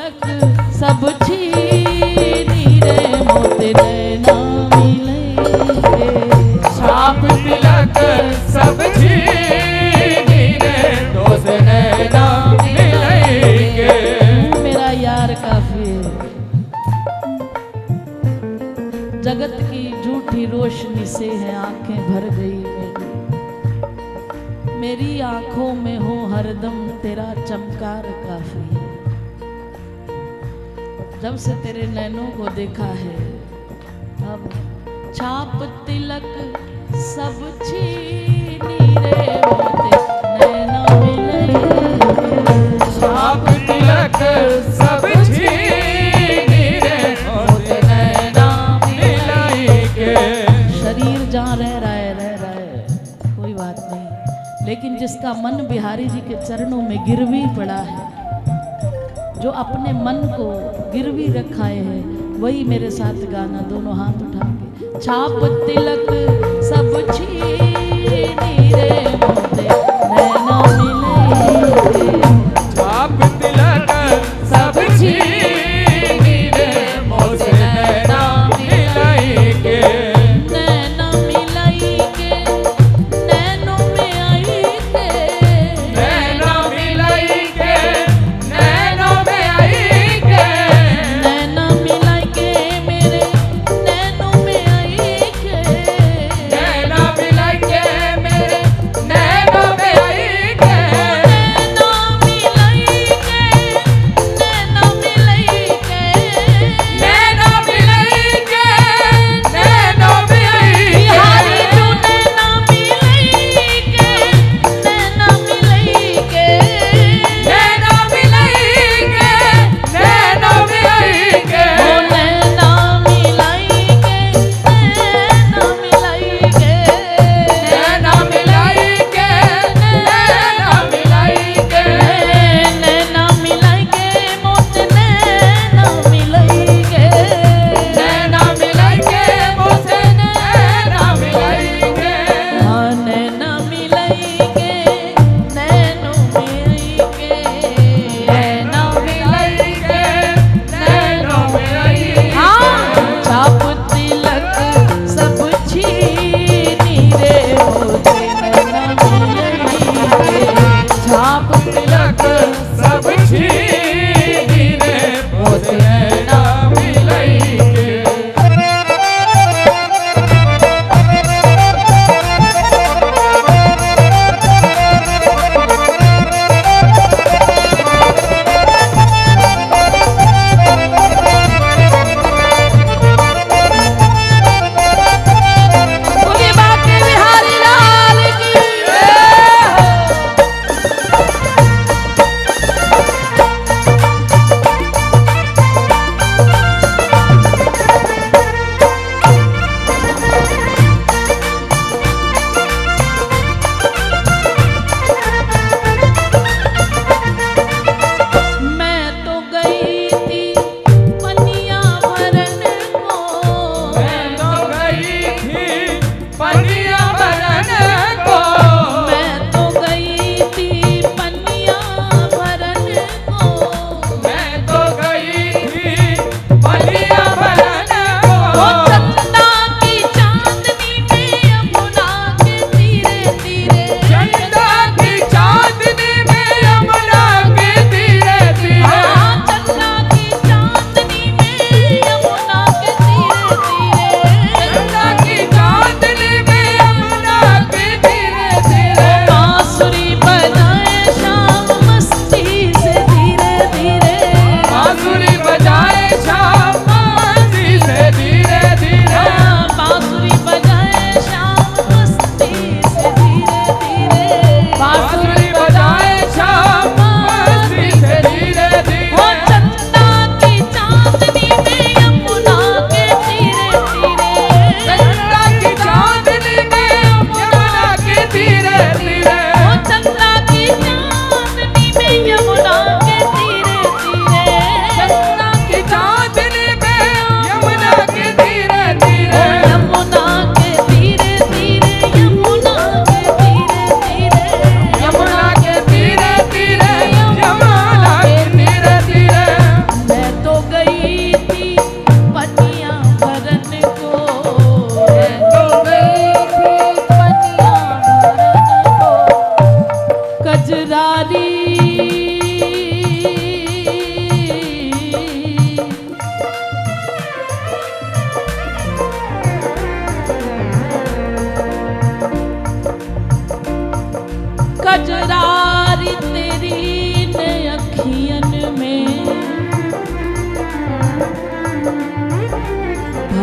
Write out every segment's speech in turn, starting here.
तिलक सब छीनी रे मोते नैना मिलेंगे। छाप तिलक सब छीनी रे दोस्त नैना मिलेंगे। मेरा यार काफी है। जगत की झूठी रोशनी से है आंखें भर गई मेरी, मेरी आंखों में हो हरदम तेरा चमकार काफी है। जब से तेरे नैनों को देखा है अब छाप तिलक सब छीनी रे मोते नैना मिलेंगे। छाप तिलक सब छीनी रे दोस्त नैना मिलेंगे। शरीर जहाँ रह रहा है कोई बात नहीं, लेकिन जिसका मन बिहारी जी के चरणों में गिरवी पड़ा है, जो अपने मन को गिरवी रखाए है, वही मेरे साथ गाना दोनों हाथ उठा के। छाप तिलक सब छीनी रे मोते नैना मिलेंगे। छाप तिलक सब छीनी रे दोस्त नैना मिलेंगे। नैना मिलाइके नैनों में आइके, नैना मिलाइके नैनों में आइके। नैना मिलाइके मेरे नैनों में आइके। नैना मिलाइके मेरे नैनों में आइके। नैना मिलाइके नैना मिलाइके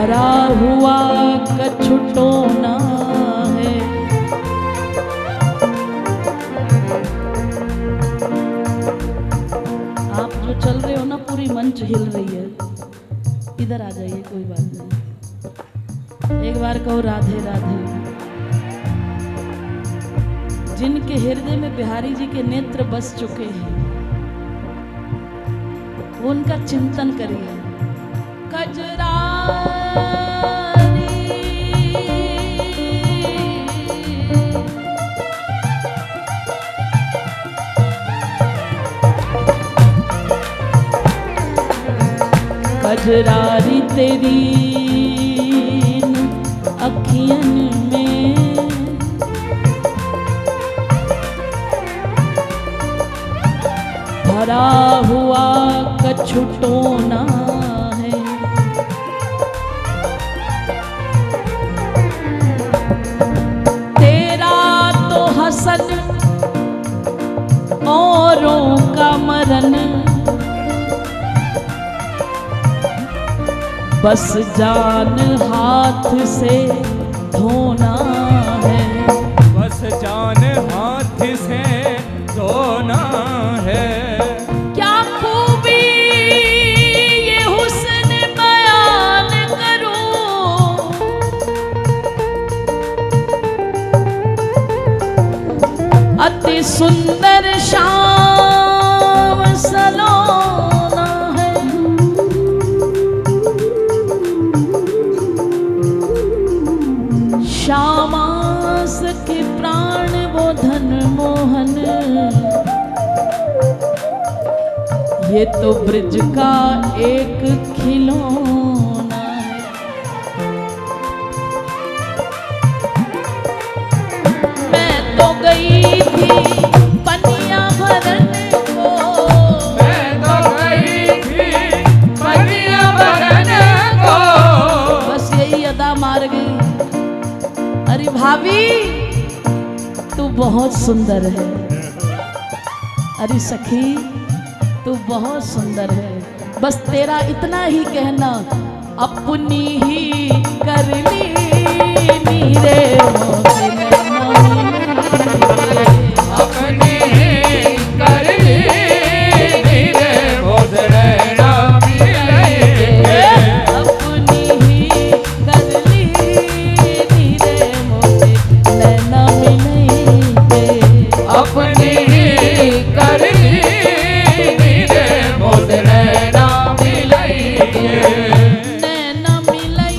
भरा हुआ कछुटो ना है। आप जो चल रहे हो ना, पूरी मंच हिल रही है, इधर आ जाइए, कोई बात नहीं। एक बार कहो राधे राधे। जिनके हृदय में बिहारी जी के नेत्र बस चुके हैं, वो उनका चिंतन करिए। कजरारी कजरारी तेरी अखियन में भरा हुआ कछुटो ना है। तेरा तो हसन औरों का मरन, बस जान हाथ से धोना है। बस जान हाथ से धोना है। क्या खूबी ये हुस्न बयान करूं, अति सुंदर शाम सलोना है। श्यामास के प्राण वो धन मोहन, ये तो ब्रिज का एक खिलौना है। मैं तो गई थी पनिया भरन को, मैं तो गई थी पनिया भरन को। बस यही अदा मार गई। अरे भाभी तू बहुत सुंदर है, अरे सखी तू बहुत सुंदर है। बस तेरा इतना ही कहना, अपनी ही कर ली नीरे मोसे नैना मिले। अपनी ही कर ली नीरे मोसे नैना मिले। अपनी ही कर ली नीरे मोसे नैना मिले। अपनी ही कर ली नीरे मोसे नैना मिले। नैना मिले,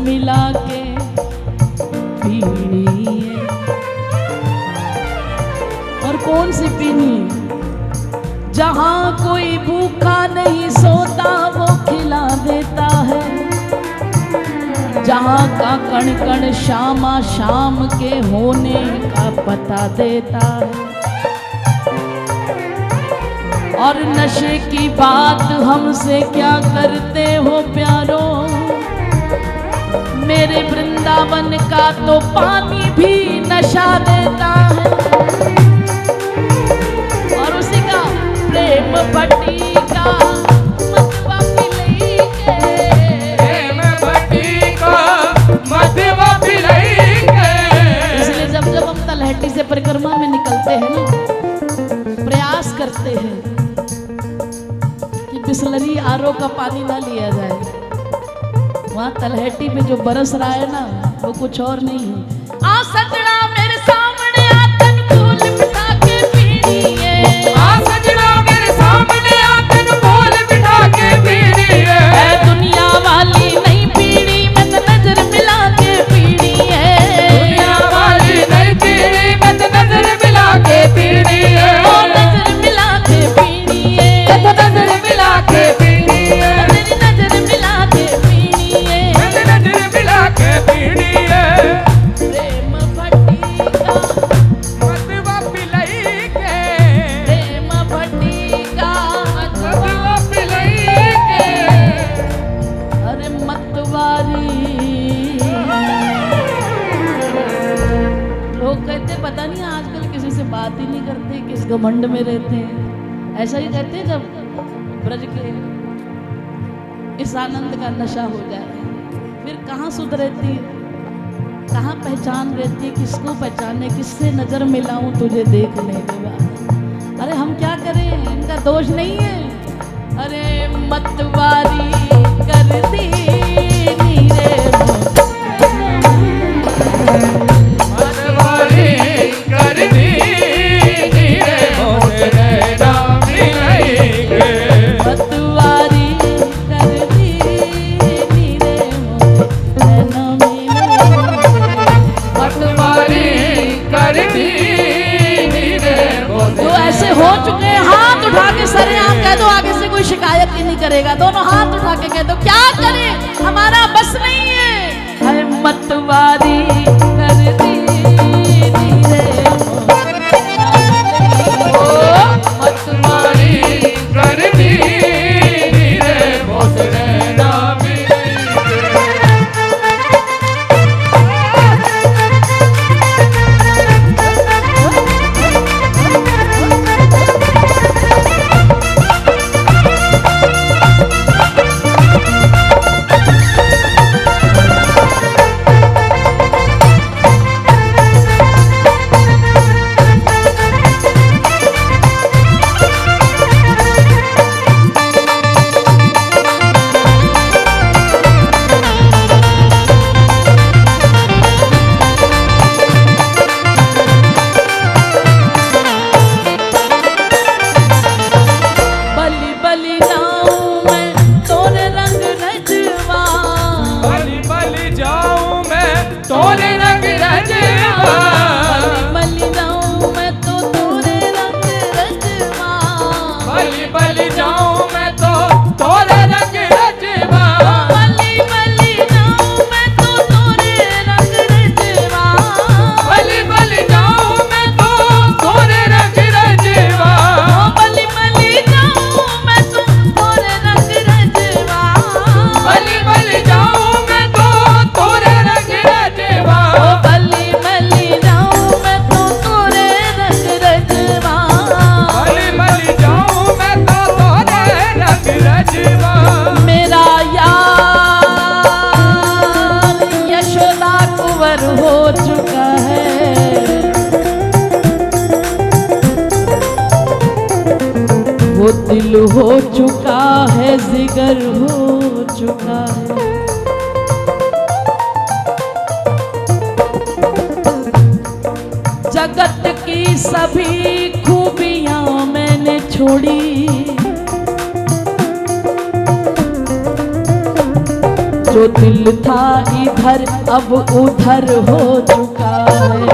मिला के पीनी है। और कौन सी पीनी? जहां कोई भूखा नहीं सोता वो खिला देता है, जहां का कण कण शामा शाम के होने का पता देता है। और नशे की बात हमसे क्या करते हो प्यारो, मेरे वृंदावन का तो पानी भी नशा देता है। और उसी का प्रेम भट्टिका मतवा पिलई के, प्रेम भट्टिका मतवा पिलई के। इसलिए जब जब हम तलहटी से परिक्रमा में निकलते हैं ना, प्रयास करते हैं कि बिसलरी आरओ का पानी ना लिया जाए। वहाँ तलहटी पे जो बरस रहा है ना, वो कुछ और नहीं है। आ सजना मेरे सामने आतन फूल बिठा के पीनी है, आ सजना मेरे सामने आतन फूल बिठा के पीनी है। दुनिया वाली नहीं पीनी, मैं तो नजर मिला के पीनी है। दुनिया वाली नहीं पीनी, मैं तो नजर मिला के पीनी है। ओ नजर मिला के पीनी है, मैं तो नजर मिला के पीनी है। तेरी नजर मिला के पीनी है। मैं तो नजर मिला के पीनी है। प्रेम भट्टिका मतवा पिलई के, प्रेम भट्टिका मतवा पिलई के। अरे मतवारी। लोग कहते पता नहीं आजकल किसी से बात ही नहीं करते, किस घमंड में रहते हैं। ऐसा ही कहते हैं जब ब्रज के इस आनंद का नशा हो जाए, फिर कहाँ सुध रहती है, कहाँ पहचान रहती है, किसको पहचाने, किससे नजर मिलाऊं तुझे देखने के बाद। अरे हम क्या करें, इनका दोष नहीं है। अरे मतवारी कर दी नीरे मतवारी कर दी नीरे मोर नैना मिलई के। मतवारी कर दी नीरे नैना मिले। मतवारी कर दी नीरे मोर। जो ऐसे हो चुके हैं, हाथ उठा के सरेआम कह दो, आगे से कोई शिकायत ही नहीं करेगा। दोनों हाथ उठा के कह दो, क्या करें, हमारा बस नहीं है। अरे मतवारी कर दी नीरे ओ मतवारी कर दी नीरे मोर नैना मिलई के। बलि बलि जाऊं मैं तोरे रंग रजवा, बलि बलि जाऊं मैं तोरे रंग रजवा। बलि जाऊं मैं तो तोरे रंग रजवा। बलि बलि जाऊं मैं तो तोरे रंग रजवा। बलि बलि जाऊं मैं तो तोरे रंग रजवा। बलि बलि जाऊं मैं तो तोरे रंग रजवा। बलि बलि जाऊं मैं तो तोरे रंग रजवा। बलि बलि जाऊं मैं तो तोरे रंग रजवा। बलि बलि जाऊं मैं तो तोरे रंग रजवा। बलि बलि जाऊं मैं तो तोरे रंग रजवा। मेरा यार यशोदा कुंवर हो चुका है, वो दिल हो चुका है, जिगर हो चुका है। जगत की सभी खूबियां मैंने छोड़ी, जो दिल था इधर अब उधर हो चुका है।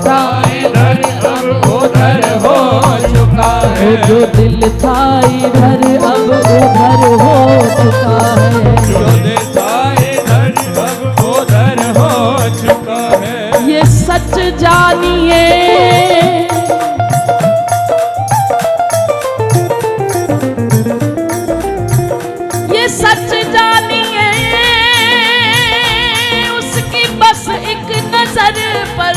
था इधर अब उधर हो चुका है। जो दिल था इधर अब उधर हो चुका है। जो दिल था इधर अब उधर हो चुका है। ये सच जानिए ये सच जानिए उसकी बस एक नजर पर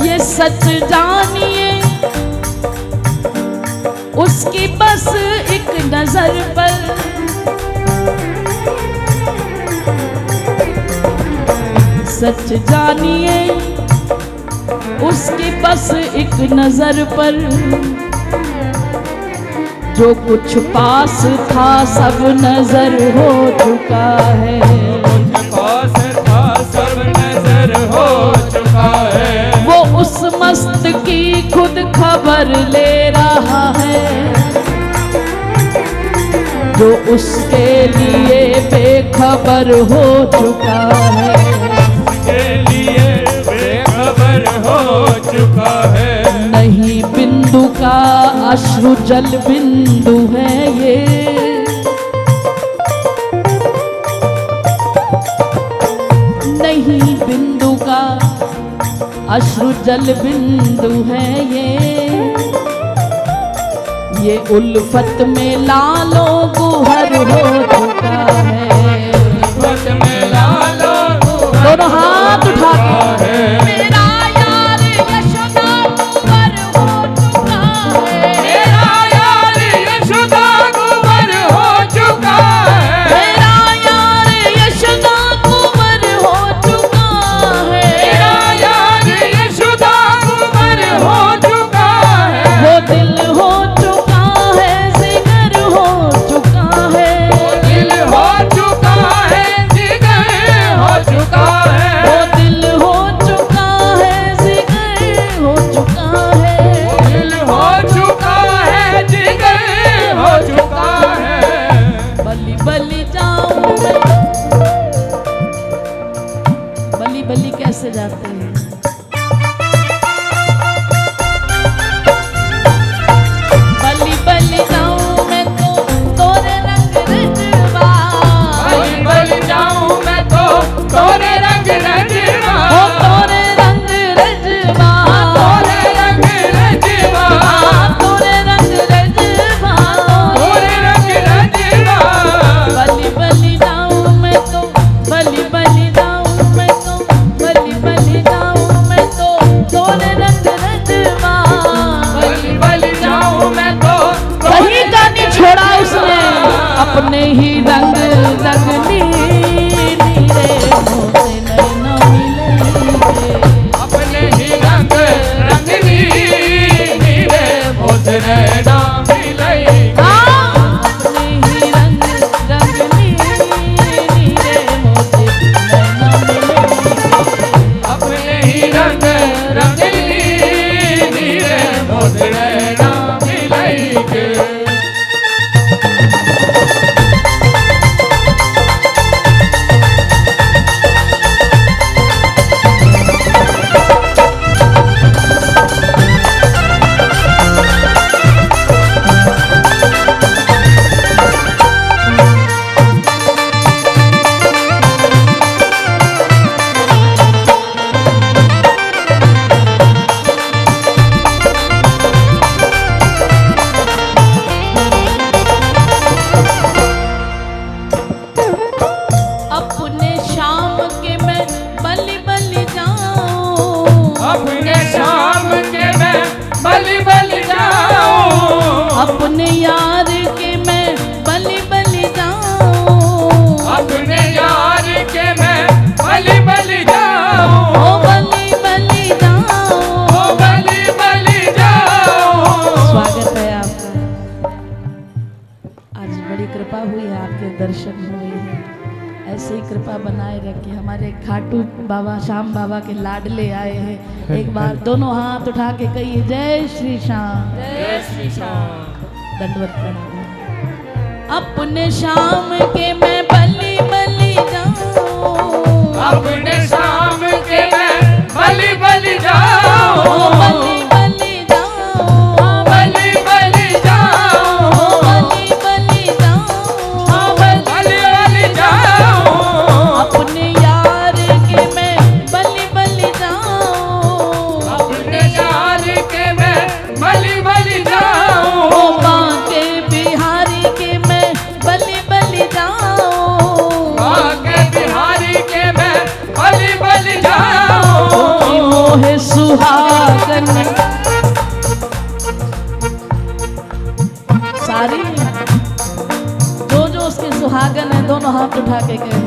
ये सच जानिए उसकी बस एक नजर पर सच जानिए उसकी बस एक नजर पर जो कुछ पास था सब नजर हो चुका है। कुछ पास था सब नजर हो चुका है। वो उस मस्त की खुद खबर ले रहा है जो उसके लिए बेखबर हो चुका है। के लिए बेखबर हो चुका है। नहीं बिंदु का अश्रु जल बिंदु है ये। नहीं बिंदु का अश्रु जल बिंदु है ये उल्फत में लालो गुहर हो चुका है। उल्फत में लालो दोनों हाथ उठा के मेरा यार यशोदा कुंवर हो चुका है। मेरा यार यशोदा कुंवर हो चुका है। मेरा यार यशोदा कुंवर हो चुका है। मेरा यार यशोदा कुंवर हो चुका है। वो दिल हो चुका है जिगर हो चुका है। वो दिल हो चुका है जिगर हो चुका है। वो दिल हो चुका है जिगर हो चुका है। दिल हो चुका है जिगर हो चुका है। बलि बलि जाऊं मैं। बलि बलि कैसे जाते हैं? बलि बलि जाऊं मैं तो तोरे रंग रजवा। बलि बलि जाऊं मैं तो तोरे रंग रजवा। ओ तोरे रंग रजवा। तोरे रंग रजवा। तोरे रंग रजवा। तोरे रंग रजवा। बलि बलि जाऊं मैं तो बलि बलि जाऊं मैं तो बलि बलि जाऊं मैं तो तोरे रंग रजवा। बलि बलि जाऊं मैं तो कहीं का नहीं छोड़ा उसने अपने ही रंग रंगनी नीरे मोते नैना मिलेंगे। अपने ही रंग रंगनी नीरे मोते नैना मिलेंगे। अपने ही रंग रंगनी नीरे मोते नैना मिलेंगे। अपने ही रंग रंगनी नीरे मोते नैना मिलेंगे। अपने शाम के मैं बलि बलि जाऊं। अपने शाम के मैं बलि बलि जाऊं। अपने यार के मैं बलि बलि जाऊं। अपने यार के मैं बलि बलि जाऊं। ओ बलि बलि जाऊं। ओ बलि बलि जाऊं। स्वागत है आपका। आज बड़ी कृपा हुई है, आपके दर्शन हुए हैं। ऐसे ही कृपा बनाए रखे। हमारे खाटू बाबा श्याम बाबा के लाडले आए हैं। एक बार दोनों हाथ उठा के कहिए जय श्री श्याम। जय श्री श्याम। दंडवत प्रणाम। अपने शाम के मैं बलि बलि जाऊं, अपने शाम के मैं बलि बलि जाऊं, बलि बलि जाऊं, बलि बलि जाऊं, बलि बलि जाऊं, बलि बलि जाऊं, अपने यार के मैं बलि बलि जाऊं, अपने यार के मैं बलि बलि जाऊं, बांके बिहारी के मैं बलि बलि जाऊं, बांके बिहारी के मैं बलि बलि जाऊं, मोहे सुहागन सारी जो जो उसके सुहागन है दोनों हाथ उठा के कहे